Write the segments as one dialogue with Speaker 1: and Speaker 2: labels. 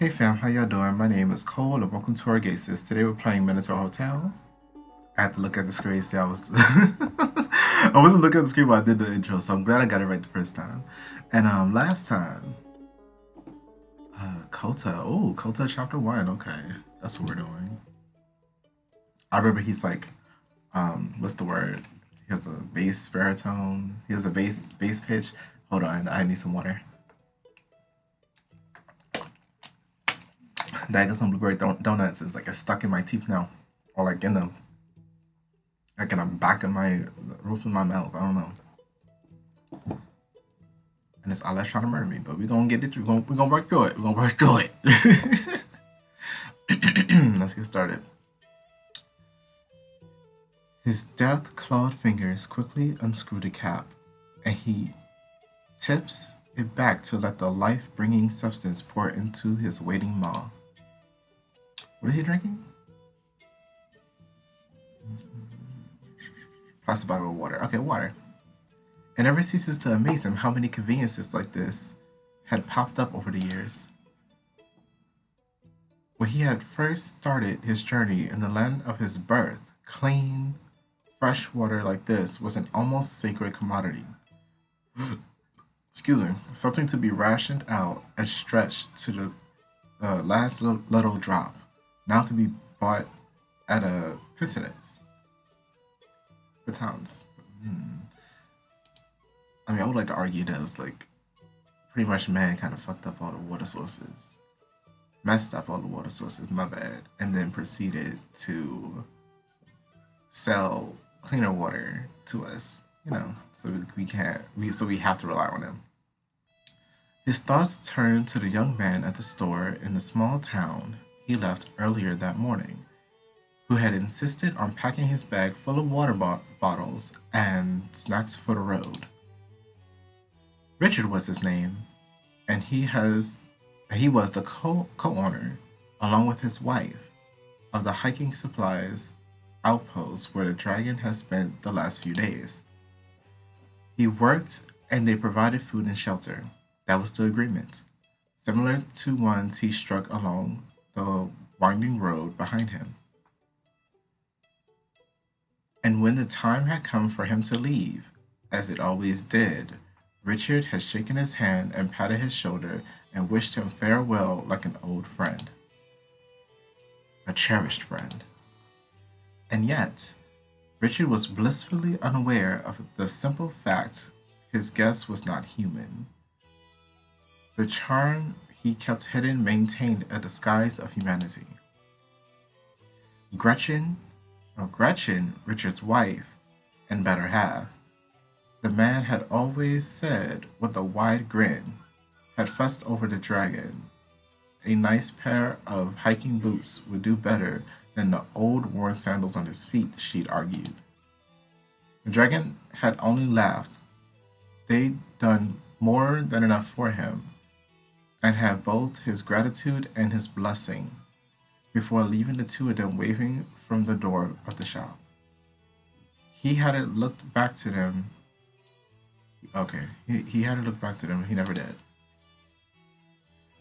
Speaker 1: Hey fam, how y'all doing? My name is Cole and welcome to Orgaysis. Today we're playing Minotaur Hotel. I had to look at the screen, see I was I wasn't looking at the screen while I did the intro, so I'm glad I got it right the first time. And last time, Kota chapter 1, okay. That's what we're doing. I remember he's like, what's the word? He has a bass baritone. He has a bass pitch. Hold on, I need some water. I got some blueberry donuts. It's like it's stuck in my teeth now, or like in the like in the back of my roof of my mouth. I don't know. And it's Allah trying to murder me, but we're gonna get it through. We're gonna work through it. We're gonna work through it. Let's get started. His death-clawed fingers quickly unscrew the cap, and he tips it back to let the life-bringing substance pour into his waiting maw. What is he drinking? Plastic bottle of water. Okay, water. It never ceases to amaze him how many conveniences like this had popped up over the years. When he had first started his journey in the land of his birth, clean, fresh water like this was an almost sacred commodity. Excuse me, something to be rationed out and stretched to the last little drop. Now can be bought at a pittance. Pitance. I mean, I would like to argue that it was like pretty much man kind of fucked up all the water sources, messed up all the water sources, my bad, and then proceeded to sell cleaner water to us, so we have to rely on him. His thoughts turned to the young man at the store in the small town he left earlier that morning, who had insisted on packing his bag full of water bottles and snacks for the road. Richard was his name, and he was the co-owner, along with his wife, of the hiking supplies outpost where the dragon had spent the last few days. He worked and they provided food and shelter. That was the agreement, similar to ones he struck along the winding road behind him. And when the time had come for him to leave, as it always did, Richard had shaken his hand and patted his shoulder and wished him farewell like an old friend, a cherished friend. And yet, Richard was blissfully unaware of the simple fact his guest was not human. The charm he kept hidden maintained a disguise of humanity. Gretchen, Richard's wife and better half, the man had always said with a wide grin, had fussed over the dragon. A nice pair of hiking boots would do better than the old worn sandals on his feet, she'd argued. The dragon had only laughed. They'd done more than enough for him, and had both his gratitude and his blessing, before leaving the two of them waving from the door of the shop. He hadn't looked back to them. Okay, he hadn't looked back to them. He never did.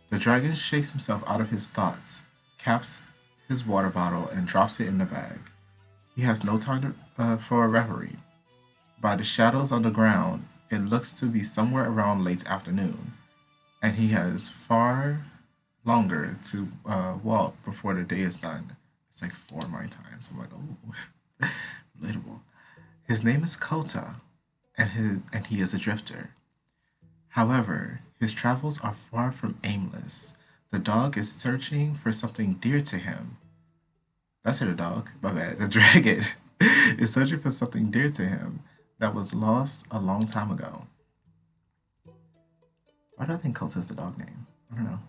Speaker 1: The dragon shakes himself out of his thoughts, caps his water bottle, and drops it in the bag. He has no time for a reverie. By the shadows on the ground, it looks to be somewhere around late afternoon, and he has far longer to walk before the day is done. It's like 4 my time, so I'm like, oh, relatable. His name is Kota, and he is a drifter. However, his travels are far from aimless. The dog is searching for something dear to him. That's the dog, my bad. The dragon is searching for something dear to him that was lost a long time ago. Why do I think Kota is the dog name? I don't know.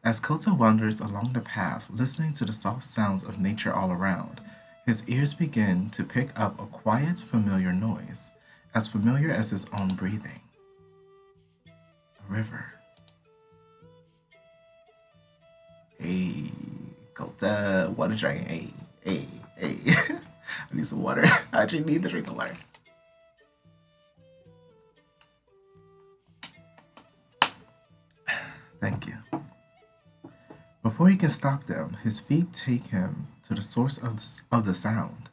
Speaker 1: As Kota wanders along the path, listening to the soft sounds of nature all around, his ears begin to pick up a quiet, familiar noise, as familiar as his own breathing. A river. Hey, Kota, water dragon. Hey. I need some water. I actually need to drink some water. Thank you. Before he can stop them, his feet take him to the source of the sound.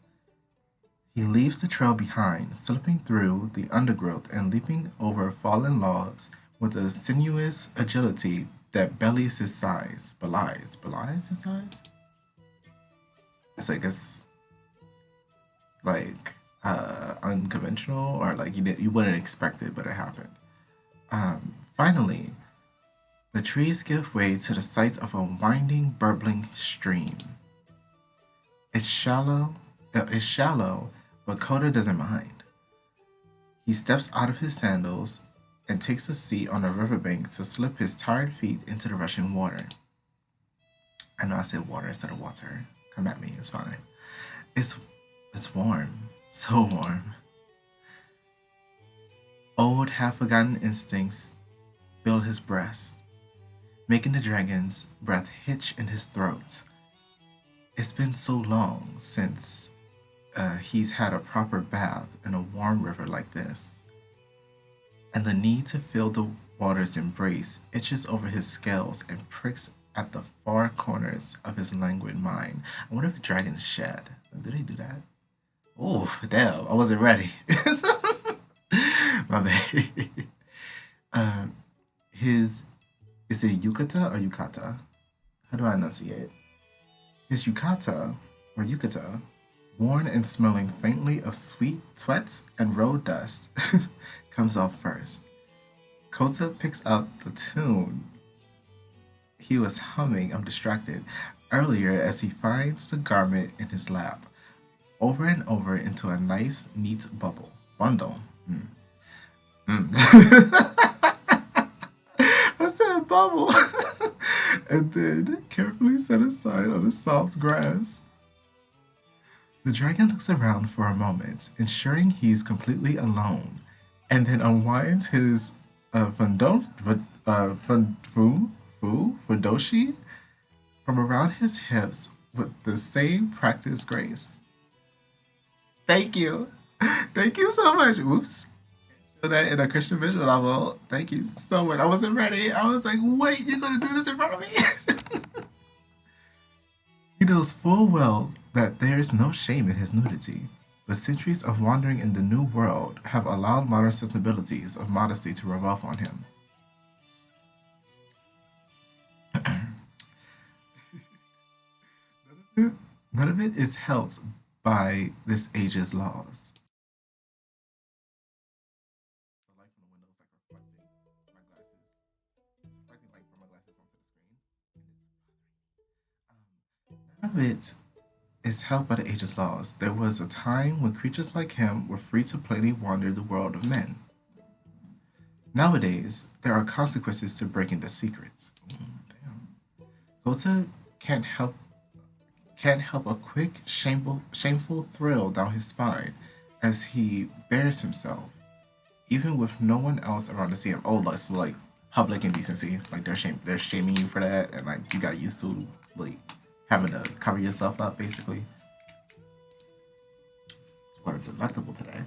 Speaker 1: He leaves the trail behind, slipping through the undergrowth and leaping over fallen logs with a sinuous agility that belies his size. Belies his size? It's like it's like unconventional, or like you wouldn't expect it, but it happened. Finally, the trees give way to the sight of a winding, burbling stream. It's shallow, but Coda doesn't mind. He steps out of his sandals and takes a seat on a riverbank to slip his tired feet into the rushing water. I know I said water instead of water. Come at me, it's fine. It's it's warm, so warm. Old, half-forgotten instincts fill his breast, making the dragon's breath hitch in his throat. It's been so long since he's had a proper bath in a warm river like this, and the need to feel the water's embrace itches over his scales and pricks at the far corners of his languid mind. I wonder if dragons shed. Do they do that? Oh, damn, I wasn't ready. My bad. um, his, is it yukata or yukata? How do I enunciate? His yukata, or yukata, worn and smelling faintly of sweet sweat and road dust, comes off first. Kota picks up the tune he was humming, I'm distracted, earlier as he finds the garment in his lap, over and over into a nice, neat bundle. I said bubble. And then carefully set aside on the soft grass. The dragon looks around for a moment, ensuring he's completely alone, and then unwinds his fundoshi from around his hips with the same practiced grace. Thank you. Thank you so much. Oops. Show that in a Christian visual novel. Thank you so much. I wasn't ready. I was like, wait, you're going to do this in front of me? He knows full well that there is no shame in his nudity. The centuries of wandering in the new world have allowed modern sensibilities of modesty to rub off on him. None of it is held by this age's laws. The light from the window is like reflecting my glasses. It's reflecting light from my glasses onto the screen, and it's none of it is held by the age's laws. There was a time when creatures like him were free to plainly wander the world of men. Nowadays, there are consequences to breaking the secrets. Damn. Gota can't help can't help a quick, shameful thrill down his spine as he bears himself, even with no one else around to see him. Oh, so like public indecency, like they're shaming you for that, and like you got used to like having to cover yourself up, basically. It's water delectable today.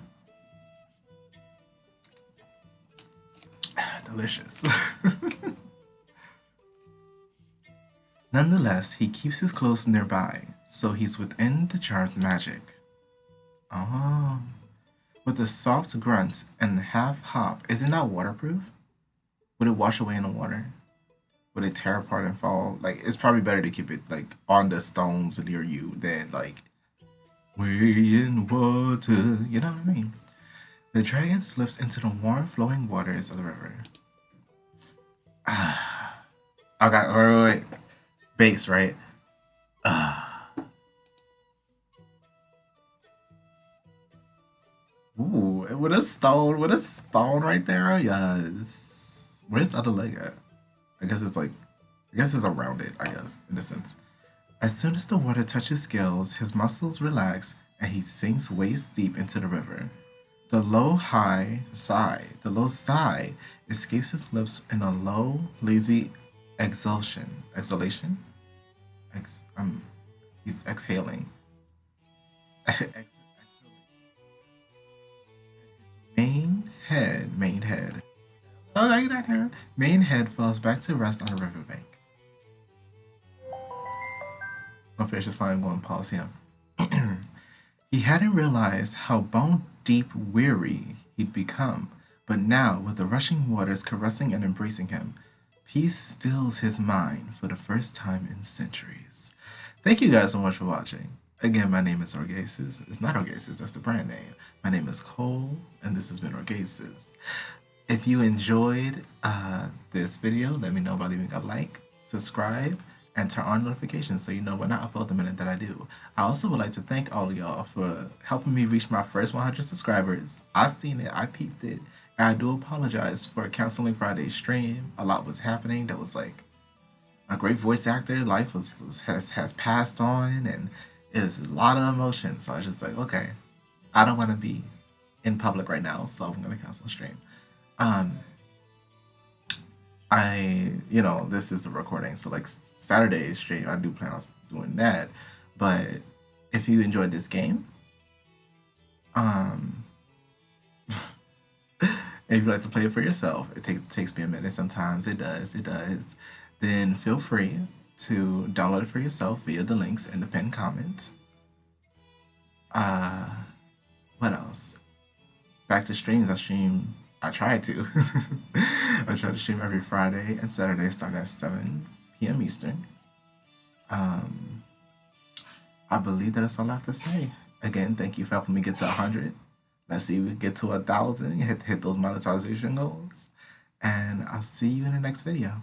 Speaker 1: Delicious. Nonetheless, he keeps his clothes nearby, so he's within the charm's magic. Oh. With a soft grunt and half hop, is it not waterproof? Would it wash away in the water? Would it tear apart and fall? Like, it's probably better to keep it like on the stones near you than like way in water. You know what I mean? The dragon slips into the warm, flowing waters of the river. Ah. Okay, wait. Base, right? Ah. Ooh, with a stone right there. Yes. Where's the other leg at? I guess it's like, I guess it's around it. I guess in a sense. As soon as the water touches scales, his muscles relax and he sinks waist deep into the river. The low sigh escapes his lips in a low, lazy exhalation. He's exhaling. Main head. Oh, I got her. Main head falls back to rest on the riverbank. No fish is fine, going to pause him. He hadn't realized how bone-deep weary he'd become, but now, with the rushing waters caressing and embracing him, peace stills his mind for the first time in centuries. Thank you guys so much for watching. Again, my name is Orgaysis. It's not Orgaysis, that's the brand name. My name is Cole, and this has been Orgaysis. If you enjoyed this video, let me know by leaving a like, subscribe, and turn on notifications so you know when I upload the minute that I do. I also would like to thank all of y'all for helping me reach my first 100 subscribers. I seen it, I peeped it, and I do apologize for canceling Friday's stream. A lot was happening. That was like a great voice actor. Life has passed on, and it's a lot of emotion. So I was just like, okay, I don't want to be in public right now, so I'm gonna cancel the stream. This is a recording, so like Saturday's stream, I do plan on doing that. But if you enjoyed this game, if you'd like to play it for yourself, it takes me a minute sometimes. It does. Then feel free to download it for yourself via the links in the pinned comment. What else? Back to streams. I try to. I try to stream every Friday and Saturday starting at 7 p.m. Eastern. I believe that's all I have to say. Again, thank you for helping me get to 100. Let's see if we get to 1,000. Hit those monetization goals. And I'll see you in the next video.